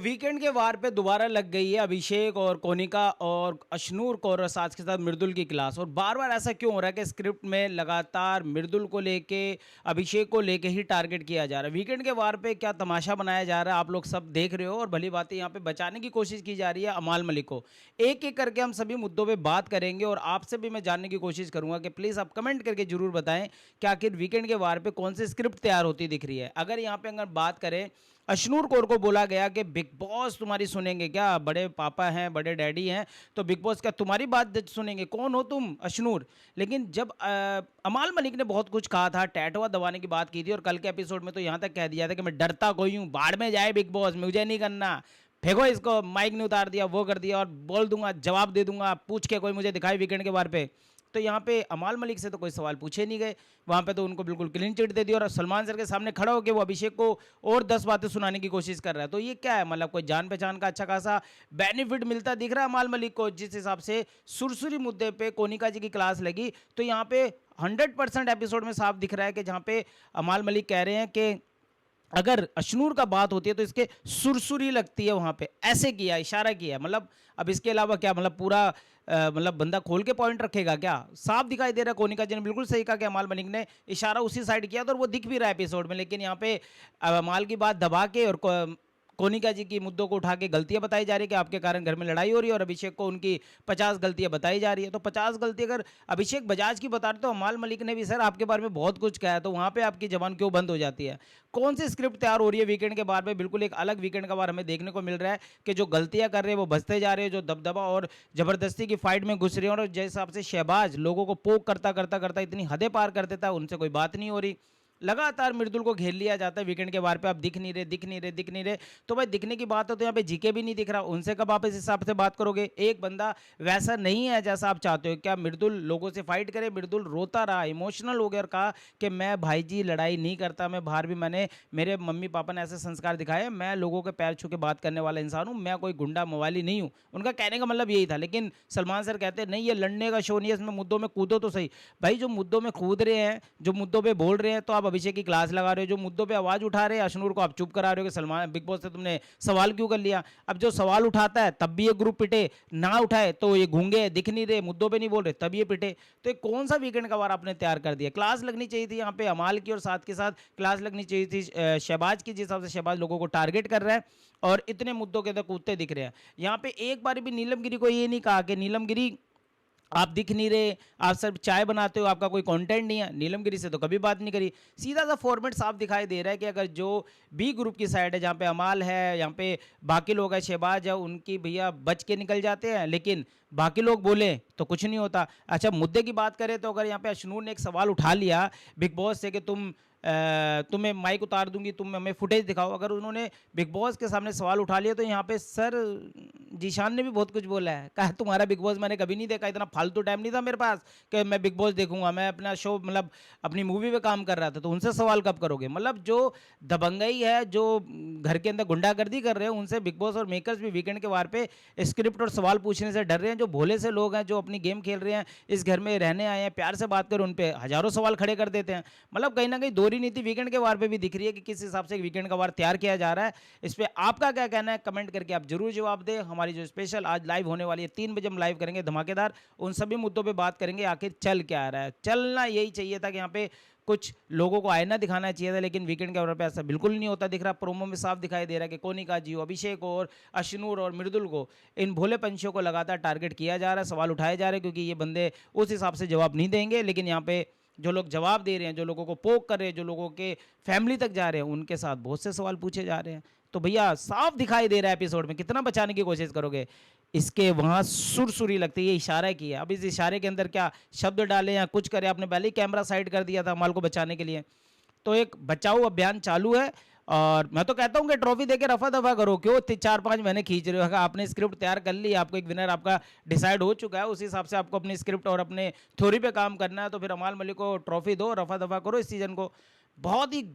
Weekend के वार पे दोबारा लग गई है अभिषेक और कोनिका और अशनूर कौर और साथ के साथ मृदुल की क्लास। और बार बार ऐसा क्यों हो रहा है कि स्क्रिप्ट में लगातार मृदुल को लेके अभिषेक को लेके ही टारगेट किया जा रहा है। वीकेंड के वार पे क्या तमाशा बनाया जा रहा है आप लोग सब देख रहे हो। और भली बात है यहाँ पे बचाने की कोशिश की जा रही है अमाल मलिक को। एक एक करके हम सभी मुद्दों पर बात करेंगे और आपसे भी मैं जानने की कोशिश करूंगा कि प्लीज़ आप कमेंट करके जरूर बताएं कि आखिर वीकेंड के वार पे कौन सी स्क्रिप्ट तैयार होती दिख रही है। अगर यहाँ पे अगर बात करें, अशनूर कौर को बोला गया कि बिग बॉस तुम्हारी सुनेंगे क्या, बड़े पापा हैं बड़े डैडी हैं तो बिग बॉस क्या तुम्हारी बात सुनेंगे, कौन हो तुम अशनूर। लेकिन जब अमाल मलिक ने बहुत कुछ कहा था, टैटुआ दबाने की बात की थी और कल के एपिसोड में तो यहाँ तक कह दिया था कि मैं डरता कोई हूँ, बाढ़ में जाए बिग बॉस, मुझे नहीं करना, फेंको इसको, माइक नहीं उतार दिया, वो कर दिया और बोल दूंगा, जवाब दे दूंगा, पूछ के कोई मुझे दिखाई वीकेंड के बार पे। तो यहाँ पे अमाल मलिक से तो कोई सवाल पूछे नहीं गए, वहाँ पे तो उनको बिल्कुल क्लीन चिट दे दी और सलमान सर के सामने खड़ा होकर वो अभिषेक को और 10 बातें सुनाने की कोशिश कर रहा है। तो ये क्या है, मतलब कोई जान पहचान का अच्छा खासा बेनिफिट मिलता दिख रहा है अमाल मलिक को। जिस हिसाब से सुरसुरी मुद्दे पे कोनिका जी की क्लास लगी तो यहाँ पे 100% एपिसोड में साफ दिख रहा है कि जहाँ पे अमाल मलिक कह रहे हैं कि अगर अशनूर का बात होती है तो इसके सुरसुरी लगती है, वहां पे ऐसे किया, इशारा किया। मतलब अब इसके अलावा क्या, मतलब पूरा मतलब बंदा खोल के पॉइंट रखेगा क्या, साफ दिखाई दे रहा है। कोनिका जी ने बिल्कुल सही कहा कि अमाल मलिक ने इशारा उसी साइड किया था और वो दिख भी रहा है एपिसोड में। लेकिन यहाँ पे अमाल की बात दबा के और कोनिका जी की मुद्दों को उठा के गलतियां बताई जा रही है कि आपके कारण घर में लड़ाई हो रही है और अभिषेक को उनकी 50 गलतियां बताई जा रही है। तो 50 गलती अगर अभिषेक बजाज की बता रहे तो अमाल मलिक ने भी सर आपके बारे में बहुत कुछ कहा है, तो वहां पे आपकी जबान क्यों बंद हो जाती है। कौन सी स्क्रिप्ट तैयार हो रही है वीकेंड के बारे में, बिल्कुल एक अलग वीकेंड का बार हमें देखने को मिल रहा है कि जो गलतियां कर रहे हैं वो बचते जा रहे हैं, जो दबदबा और जबरदस्ती की फाइट में घुस रहे हैं और जिस हिसाब से शहबाज लोगों को पोक करता करता करता इतनी हदें पार कर देता है, उनसे कोई बात नहीं हो रही। लगातार मृदुल को घेर लिया जाता है वीकेंड के बार पे, आप दिख नहीं रहे दिख नहीं रहे दिख नहीं रहे। तो भाई दिखने की बात है तो यहाँ पे जीके भी नहीं दिख रहा, उनसे कब आप इस हिसाब से बात करोगे। एक बंदा वैसा नहीं है जैसा आप चाहते हो। क्या मृदुल लोगों से फाइट करे, मृदुल रोता रहा, इमोशनल हो गया और कहा कि मैं भाई जी लड़ाई नहीं करता, मैं बाहर भी मैंने मेरे मम्मी पापा ने ऐसे संस्कार दिखाए, मैं लोगों के पैर छू के बात करने वाला इंसान हूँ, मैं कोई गुंडा मवाली नहीं हूँ। उनका कहने का मतलब यही था। लेकिन सलमान सर कहते हैं नहीं ये लड़ने का शो नहीं है, इसमें मुद्दों में कूदो तो सही। भाई जो मुद्दों में कूद रहे हैं, जो मुद्दों पर बोल रहे हैं, तो आप अभिषेक की क्लास लगा रहे हो। जो मुद्दों पे आवाज उठा रहे हैं अशनूर को आप चुप करा रहे हो कि सलमान बिग बॉस से तुमने सवाल क्यों कर लिया। अब जो सवाल उठाता है तब भी ये ग्रुप पिटे, ना उठाए तो ये गूंगे, दिख नहीं रहे, मुद्दों पे नहीं बोल रहे तब ये पिटे। तो एक कौन सा वीकेंड का वार आपने तैयार कर दिया। क्लास लगनी चाहिए थी यहाँ पे अमाल की और साथ के साथ क्लास लगनी चाहिए थी शहबाज की, जिस हिसाब से शहबाज लोगों को टारगेट कर रहा है और इतने मुद्दों के अंदर कूदते दिख रहे हैं। यहाँ पे एक बार भी नीलम गिरी को ये नहीं कहा कि नीलम गिरी आप दिख नहीं रहे, आप सिर्फ चाय बनाते हो, आपका कोई कंटेंट नहीं है। नीलम गिरी से तो कभी बात नहीं करी। सीधा सा फॉर्मेट साफ दिखाई दे रहा है कि अगर जो बी ग्रुप की साइड है, जहाँ पे अमाल है, यहाँ पे बाकी लोग हैं, शहबाज है, उनकी भैया बच के निकल जाते हैं, लेकिन बाकी लोग बोले तो कुछ नहीं होता। अच्छा मुद्दे की बात करें तो अगर यहाँ पे अशनूर ने एक सवाल उठा लिया बिग बॉस से कि तुम्हें माइक उतार दूंगी, तुम हमें फुटेज दिखाओ, अगर उन्होंने बिग बॉस के सामने सवाल उठा लिया तो यहाँ पे सर जीशान ने भी बहुत कुछ बोला है, कहा तुम्हारा बिग बॉस मैंने कभी नहीं देखा, इतना फालतू टाइम नहीं था मेरे पास कि मैं बिग बॉस देखूंगा, मैं अपना शो मतलब अपनी मूवी पे काम कर रहा था, तो उनसे सवाल कब करोगे। मतलब जो दबंगई है, जो घर के अंदर गुंडागर्दी कर रहे हैं, उनसे बिग बॉस और मेकर्स भी वीकेंड के वार पे स्क्रिप्ट और सवाल पूछने से डर रहे हैं। जो भोले से लोग हैं जो अपनी गेम खेल रहे हैं, इस घर में रहने आए हैं, प्यार से बात कर, उन पर हजारों सवाल खड़े कर देते हैं। मतलब कहीं ना कहीं दोहरी नीति वीकेंड के वार पे भी दिख रही है कि किस हिसाब से वीकेंड का वार तैयार किया जा रहा है। इस पर आपका क्या कहना है, कमेंट करके आप जरूर जवाब दें। हमारी जो स्पेशल आज लाइव होने वाली है 3 बजे हम लाइव करेंगे धमाकेदार, उन सभी मुद्दों पे बात करेंगे। आखिर चल क्या आ रहा है, चलना यही चाहिए था कि यहाँ पे कुछ लोगों को आईना दिखाना चाहिए था, लेकिन वीकेंड के वार पे ऐसा बिल्कुल नहीं होता दिख रहा। प्रोमो में साफ दिखाई दे रहा है कि कोनिका जी, अभिषेक और अशनूर और मृदुल को, इन भोले पंछियों को लगातार टारगेट किया जा रहा है, सवाल उठाए जा रहे हैं, क्योंकि ये बंदे उस हिसाब से जवाब नहीं देंगे। लेकिन यहाँ पे जो लोग जवाब दे रहे हैं, जो लोगों को पोक कर रहे हैं, जो लोगों के फैमिली तक जा रहे हैं, उनके साथ बहुत से सवाल पूछे जा रहे हैं। तो भैया साफ दिखाई दे रहा है एपिसोड में, कितना बचाने की कोशिश करोगे। इसके वहां सुरसुरी लगती है, ये इशारा किया, अब इस इशारे के अंदर क्या शब्द डाले या कुछ करे, आपने पहले ही कैमरा साइड कर दिया था अमाल को बचाने के लिए। तो एक बचाओ अभियान चालू है और मैं तो कहता हूं कि ट्रॉफी देके रफा दफा करो, क्यों 4-5 महीने खींच रहे हो। आपने स्क्रिप्ट तैयार कर ली, आपको एक विनर आपका डिसाइड हो चुका है, उस हिसाब से आपको अपनी स्क्रिप्ट और अपने थ्योरी पे काम करना है। तो फिर अमाल मलिक को ट्रॉफी दो, रफा दफा करो इस सीजन को। बहुत ही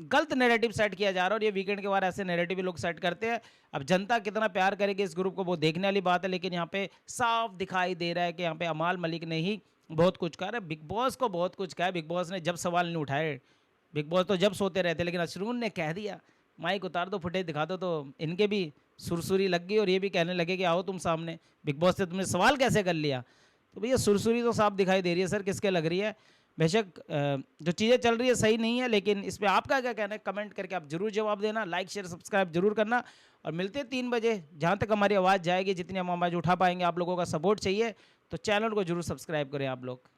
गलत नैरेटिव सेट किया जा रहा है और ये वीकेंड के बाद ऐसे नैरेटिव भी लोग सेट करते हैं। अब जनता कितना प्यार करेगी इस ग्रुप को वो देखने वाली बात है, लेकिन यहाँ पे साफ दिखाई दे रहा है कि यहाँ पे अमाल मलिक ने ही बहुत कुछ कहा है, बिग बॉस को बहुत कुछ कहा है। बिग बॉस ने जब सवाल नहीं उठाए, बिग बॉस तो जब सोते रहते, लेकिन अशरून ने कह दिया, माइक उतार दो, फुटेज दिखा दो, तो इनके भी सुरसुरी लग गई और ये भी कहने लगे कि आओ तुम सामने, बिग बॉस से तुमने सवाल कैसे कर लिया। तो भैया सुरसुरी तो साफ दिखाई दे रही है सर, किसके लग रही है। बेशक जो चीज़ें चल रही है सही नहीं है, लेकिन इस पर आपका क्या कहना है कमेंट करके आप जरूर जवाब देना। लाइक शेयर सब्सक्राइब जरूर करना और मिलते हैं 3 बजे। जहाँ तक हमारी आवाज़ जाएगी, जितनी हम आवाज़ उठा पाएंगे, आप लोगों का सपोर्ट चाहिए, तो चैनल को जरूर सब्सक्राइब करें आप लोग।